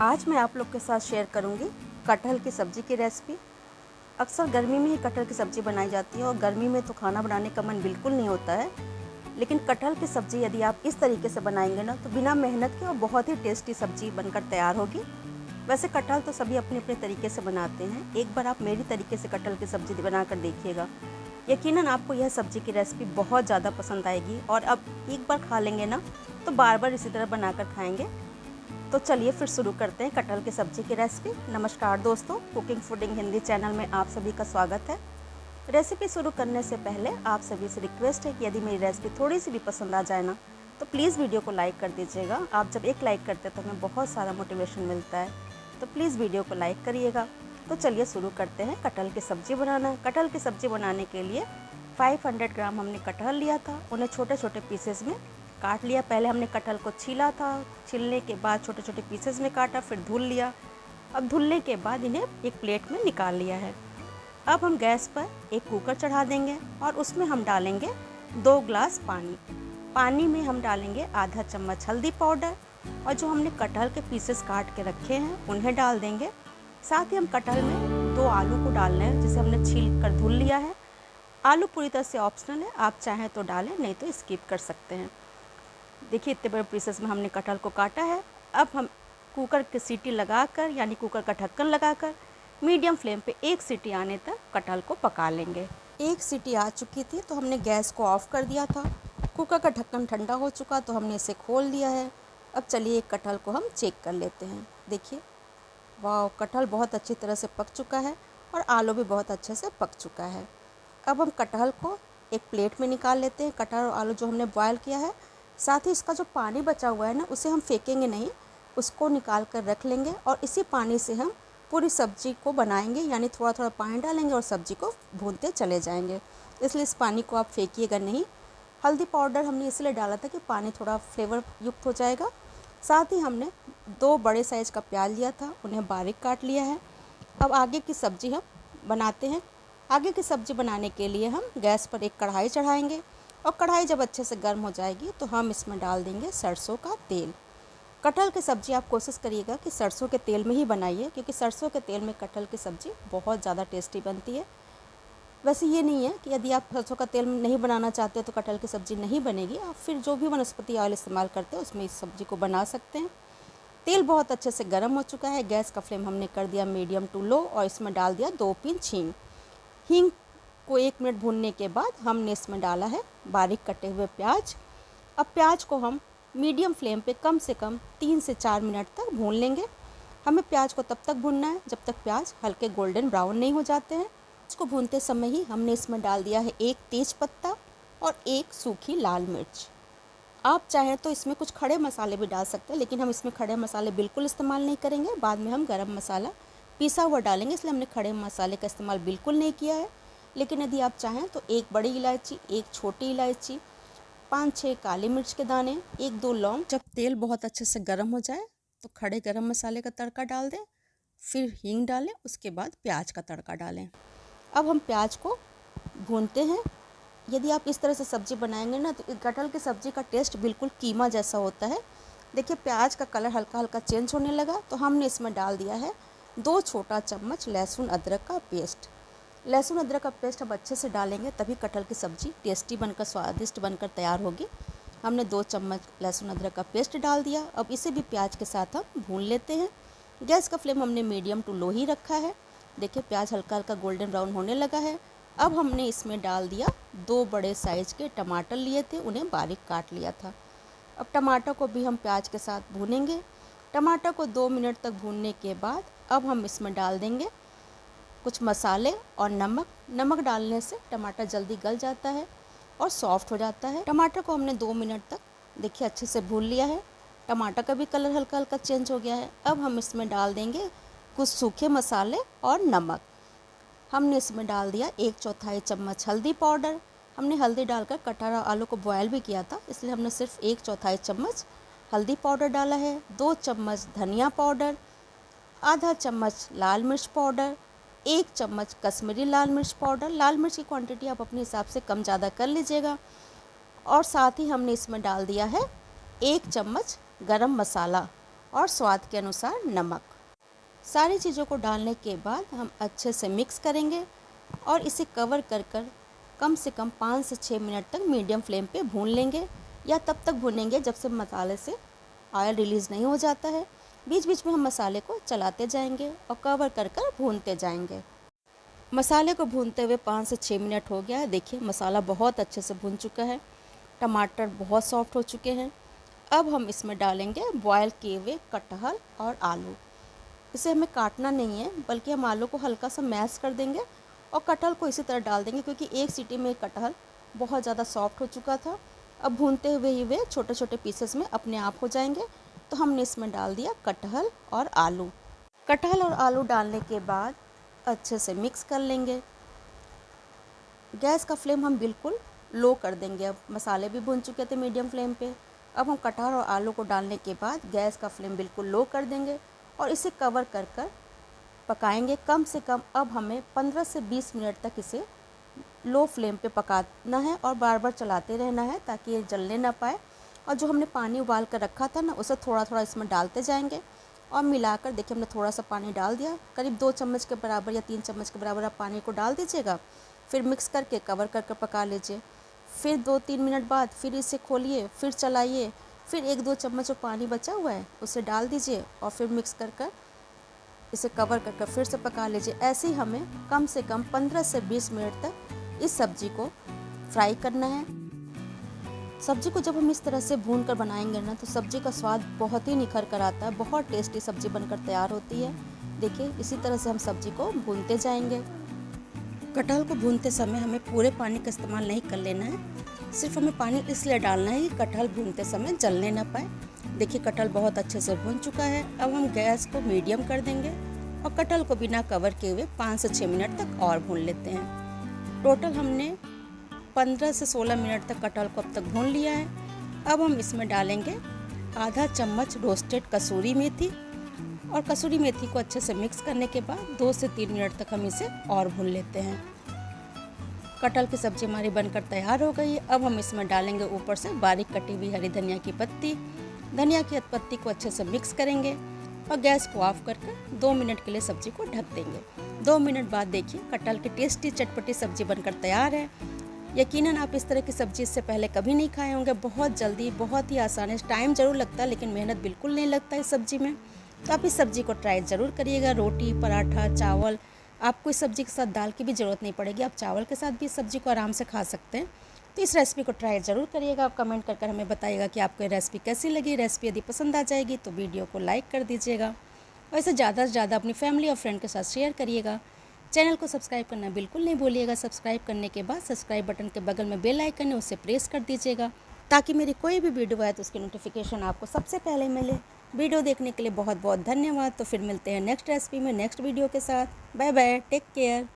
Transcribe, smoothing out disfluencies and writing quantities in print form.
आज मैं आप लोग के साथ शेयर करूंगी कटहल की सब्ज़ी की रेसिपी। अक्सर गर्मी में ही कटहल की सब्ज़ी बनाई जाती है और गर्मी में तो खाना बनाने का मन बिल्कुल नहीं होता है। लेकिन कटहल की सब्ज़ी यदि आप इस तरीके से बनाएंगे ना तो बिना मेहनत के और बहुत ही टेस्टी सब्ज़ी बनकर तैयार होगी। वैसे कटहल तो सभी अपने अपने तरीके से बनाते हैं, एक बार आप मेरी तरीके से कटहल की सब्ज़ी बनाकर देखिएगा। यकीनन आपको यह सब्ज़ी की रेसिपी बहुत ज़्यादा पसंद आएगी और अब एक बार खा लेंगे ना तो बार बार इसी तरह बनाकर खाएंगे। तो चलिए फिर शुरू करते हैं कटहल की सब्ज़ी की रेसिपी। नमस्कार दोस्तों, कुकिंग फूडिंग हिंदी चैनल में आप सभी का स्वागत है। रेसिपी शुरू करने से पहले आप सभी से रिक्वेस्ट है कि यदि मेरी रेसिपी थोड़ी सी भी पसंद आ जाए ना तो प्लीज़ वीडियो को लाइक कर दीजिएगा। आप जब एक लाइक करते हैं तो हमें बहुत सारा मोटिवेशन मिलता है, तो प्लीज़ वीडियो को लाइक करिएगा। तो चलिए शुरू करते हैं कटहल की सब्ज़ी बनाना। कटहल की सब्ज़ी बनाने के लिए 500 ग्राम हमने कटहल लिया था, उन्हें छोटे छोटे पीसेस में काट लिया। पहले हमने कटहल को छीला था, छीलने के बाद छोटे छोटे पीसेस में काटा, फिर धुल लिया। अब धुलने के बाद इन्हें एक प्लेट में निकाल लिया है। अब हम गैस पर एक कुकर चढ़ा देंगे और उसमें हम डालेंगे 2 ग्लास पानी। पानी में हम डालेंगे आधा चम्मच हल्दी पाउडर और जो हमने कटहल के पीसेस काट के रखे हैं उन्हें डाल देंगे। साथ ही हम कटहल में 2 आलू को डालना है जिसे हमने छील कर धुल लिया है। आलू पूरी तरह से ऑप्शनल है, आप चाहें तो डालें, नहीं तो स्किप कर सकते हैं। देखिए इतने बड़े पीसेस में हमने कटहल को काटा है। अब हम कुकर की सीटी लगाकर यानी कुकर का ढक्कन लगाकर मीडियम फ्लेम पे 1 सीटी आने तक कटहल को पका लेंगे। 1 सीटी आ चुकी थी तो हमने गैस को ऑफ कर दिया था। कुकर का ढक्कन ठंडा हो चुका तो हमने इसे खोल दिया है। अब चलिए कटहल को हम चेक कर लेते हैं। देखिए वाह, कटहल बहुत अच्छी तरह से पक चुका है और आलू भी बहुत अच्छे से पक चुका है। अब हम कटहल को एक प्लेट में निकाल लेते हैं। कटहल और आलू जो हमने बॉयल किया है, साथ ही इसका जो पानी बचा हुआ है ना उसे हम फेंकेंगे नहीं, उसको निकाल कर रख लेंगे और इसी पानी से हम पूरी सब्ज़ी को बनाएंगे। यानी थोड़ा थोड़ा पानी डालेंगे और सब्ज़ी को भूनते चले जाएंगे, इसलिए इस पानी को आप फेंकिएगा नहीं। हल्दी पाउडर हमने इसलिए डाला था कि पानी थोड़ा फ्लेवर युक्त हो जाएगा। साथ ही हमने 2 बड़े साइज़ का प्याज लिया था, उन्हें बारीक काट लिया है। अब आगे की सब्ज़ी हम बनाते हैं। आगे की सब्ज़ी बनाने के लिए हम गैस पर एक कढ़ाई चढ़ाएंगे और कढ़ाई जब अच्छे से गर्म हो जाएगी तो हम इसमें डाल देंगे सरसों का तेल। कटहल की सब्ज़ी आप कोशिश करिएगा कि सरसों के तेल में ही बनाइए, क्योंकि सरसों के तेल में कटहल की सब्ज़ी बहुत ज़्यादा टेस्टी बनती है। वैसे ये नहीं है कि यदि आप सरसों का तेल नहीं बनाना चाहते तो कटहल की सब्ज़ी नहीं बनेगी, आप फिर जो भी वनस्पति ऑयल इस्तेमाल करते हैं उसमें इस सब्ज़ी को बना सकते हैं। तेल बहुत अच्छे से गर्म हो चुका है। गैस का फ्लेम हमने कर दिया मीडियम टू लो और इसमें डाल दिया 2 पिंच हींग। हींग को 1 मिनट भूनने के बाद हमने इसमें डाला है बारीक कटे हुए प्याज। अब प्याज को हम मीडियम फ्लेम पे कम से कम 3 से 4 मिनट तक भून लेंगे। हमें प्याज को तब तक भूनना है जब तक प्याज हल्के गोल्डन ब्राउन नहीं हो जाते हैं। इसको भूनते समय ही हमने इसमें डाल दिया है 1 तेज पत्ता और 1 सूखी लाल मिर्च। आप चाहें तो इसमें कुछ खड़े मसाले भी डाल सकते हैं, लेकिन हम इसमें खड़े मसाले बिल्कुल इस्तेमाल नहीं करेंगे। बाद में हम गरम मसाला पिसा हुआ डालेंगे, इसलिए हमने खड़े मसाले का इस्तेमाल बिल्कुल नहीं किया है। लेकिन यदि आप चाहें तो 1 बड़ी इलायची, 1 छोटी इलायची, 5-6 काली मिर्च के दाने, 1-2 लौंग। जब तेल बहुत अच्छे से गर्म हो जाए तो खड़े गरम मसाले का तड़का डाल दें, फिर हींग डालें, उसके बाद प्याज का तड़का डालें। अब हम प्याज को भूनते हैं। यदि आप इस तरह से सब्ज़ी बनाएंगे ना तो कटहल की सब्ज़ी का टेस्ट बिल्कुल कीमा जैसा होता है। देखिए प्याज का कलर हल्का हल्का चेंज होने लगा तो हमने इसमें डाल दिया है 2 छोटा चम्मच लहसुन अदरक का पेस्ट। लहसुन अदरक का पेस्ट अब अच्छे से डालेंगे तभी कटहल की सब्ज़ी टेस्टी बनकर स्वादिष्ट बनकर तैयार होगी। हमने 2 चम्मच लहसुन अदरक का पेस्ट डाल दिया। अब इसे भी प्याज के साथ हम भून लेते हैं। गैस का फ्लेम हमने मीडियम टू लो ही रखा है। देखिए प्याज हल्का हल्का गोल्डन ब्राउन होने लगा है। अब हमने इसमें डाल दिया 2 बड़े साइज़ के टमाटर लिए थे, उन्हें बारीक काट लिया था। अब टमाटर को भी हम प्याज के साथ भूनेंगे। टमाटर को 2 मिनट तक भूनने के बाद अब हम इसमें डाल देंगे कुछ मसाले और नमक। नमक डालने से टमाटर जल्दी गल जाता है और सॉफ्ट हो जाता है। टमाटर को हमने 2 मिनट तक देखिए अच्छे से भून लिया है। टमाटर का भी कलर हल्का हल्का चेंज हो गया है। अब हम इसमें डाल देंगे कुछ सूखे मसाले और नमक। हमने इसमें डाल दिया 1/4 चम्मच हल्दी पाउडर। हमने हल्दी डालकर कटहल और आलू को बॉयल भी किया था, इसलिए हमने सिर्फ 1/4 चम्मच हल्दी पाउडर डाला है। 2 चम्मच धनिया पाउडर, आधा चम्मच लाल मिर्च पाउडर, 1 चम्मच कश्मीरी लाल मिर्च पाउडर। लाल मिर्च की क्वांटिटी आप अपने हिसाब से कम ज़्यादा कर लीजिएगा। और साथ ही हमने इसमें डाल दिया है 1 चम्मच गरम मसाला और स्वाद के अनुसार नमक। सारी चीज़ों को डालने के बाद हम अच्छे से मिक्स करेंगे और इसे कवर कर कम से कम 5 से 6 मिनट तक मीडियम फ्लेम पे भून लेंगे, या तब तक भूनेंगे जब से मसाले से ऑयल रिलीज़ नहीं हो जाता है। बीच बीच में हम मसाले को चलाते जाएंगे और कवर कर भूनते जाएंगे। मसाले को भूनते हुए 5 से 6 मिनट हो गया है। देखिए मसाला बहुत अच्छे से भून चुका है, टमाटर बहुत सॉफ्ट हो चुके हैं। अब हम इसमें डालेंगे बॉयल किए हुए कटहल और आलू। इसे हमें काटना नहीं है, बल्कि हम आलू को हल्का सा मैश कर देंगे और कटहल को इसी तरह डाल देंगे, क्योंकि एक सीटी में कटहल बहुत ज़्यादा सॉफ्ट हो चुका था। अब भूनते हुए ही वे छोटे छोटे पीसेस में अपने आप हो जाएंगे। तो हमने इसमें डाल दिया कटहल और आलू। कटहल और आलू डालने के बाद अच्छे से मिक्स कर लेंगे। गैस का फ्लेम हम बिल्कुल लो कर देंगे। अब मसाले भी भून चुके थे मीडियम फ्लेम पे। अब हम कटहल और आलू को डालने के बाद गैस का फ्लेम बिल्कुल लो कर देंगे और इसे कवर कर पकाएंगे। कम से कम अब हमें 15 से 20 मिनट तक इसे लो फ्लेम पे पकाना है और बार बार चलाते रहना है, ताकि ये जलने ना पाए। और जो हमने पानी उबाल कर रखा था ना, उसे थोड़ा थोड़ा इसमें डालते जाएंगे और मिलाकर। देखिए हमने थोड़ा सा पानी डाल दिया, करीब 2 चम्मच के बराबर या 3 चम्मच के बराबर आप पानी को डाल दीजिएगा। फिर मिक्स करके कवर कर पका लीजिए। फिर 2-3 मिनट बाद फिर इसे खोलिए, फिर चलाइए, फिर 1-2 चम्मच जो पानी बचा हुआ है उसे डाल दीजिए और फिर मिक्स कर इसे कवर कर फिर से पका लीजिए। ऐसे ही हमें कम से कम 15 से 20 मिनट तक इस सब्ज़ी को फ्राई करना है। सब्ज़ी को जब हम इस तरह से भून कर बनाएंगे ना, तो सब्ज़ी का स्वाद बहुत ही निखर कर आता है। बहुत टेस्टी सब्ज़ी बनकर तैयार होती है। देखिए इसी तरह से हम सब्ज़ी को भूनते जाएंगे। कटहल को भूनते समय हमें पूरे पानी का इस्तेमाल नहीं कर लेना है। सिर्फ हमें पानी इसलिए डालना है कि कटहल भूनते समय जलने ना पाए। देखिए कटहल बहुत अच्छे से भून चुका है। अब हम गैस को मीडियम कर देंगे और कटहल को बिना कवर किए हुए 5 से 6 मिनट तक और भून लेते हैं। टोटल हमने 15 से 16 मिनट तक कटहल को अब तक भून लिया है। अब हम इसमें डालेंगे आधा चम्मच रोस्टेड कसूरी मेथी, और कसूरी मेथी को अच्छे से मिक्स करने के बाद 2 से 3 मिनट तक हम इसे और भून लेते हैं। कटहल की सब्ज़ी हमारी बनकर तैयार हो गई है। अब हम इसमें डालेंगे ऊपर से बारीक कटी हुई हरी धनिया की पत्ती। धनिया की पत्ती को अच्छे से मिक्स करेंगे और गैस को ऑफ कर 2 मिनट के लिए सब्ज़ी को ढक देंगे। 2 मिनट बाद देखिए कटहल की टेस्टी चटपटी सब्ज़ी बनकर तैयार है। यकीनन आप इस तरह की सब्ज़ी इससे पहले कभी नहीं खाए होंगे। बहुत जल्दी, बहुत ही आसान है। टाइम ज़रूर लगता है लेकिन मेहनत बिल्कुल नहीं लगता इस सब्ज़ी में। तो आप इस सब्ज़ी को ट्राई ज़रूर करिएगा। रोटी, पराठा, चावल, आपको इस सब्ज़ी के साथ दाल की भी ज़रूरत नहीं पड़ेगी। आप चावल के साथ भी इस सब्ज़ी को आराम से खा सकते हैं। तो इस रेसिपी को ट्राई ज़रूर करिएगा। आप कमेंट कर हमें बताइएगा कि आपको ये रेसिपी कैसी लगी। रेसिपी यदि पसंद आ जाएगी तो वीडियो को लाइक कर दीजिएगा और इसे ज़्यादा से ज़्यादा अपनी फैमिली और फ्रेंड के साथ शेयर करिएगा। चैनल को सब्सक्राइब करना बिल्कुल नहीं भूलिएगा। सब्सक्राइब करने के बाद सब्सक्राइब बटन के बगल में बेल आइकन है, उसे प्रेस कर दीजिएगा, ताकि मेरी कोई भी वीडियो आए तो उसकी नोटिफिकेशन आपको सबसे पहले मिले। वीडियो देखने के लिए बहुत बहुत धन्यवाद। तो फिर मिलते हैं नेक्स्ट रेसिपी में, नेक्स्ट वीडियो के साथ। Bye bye, take care.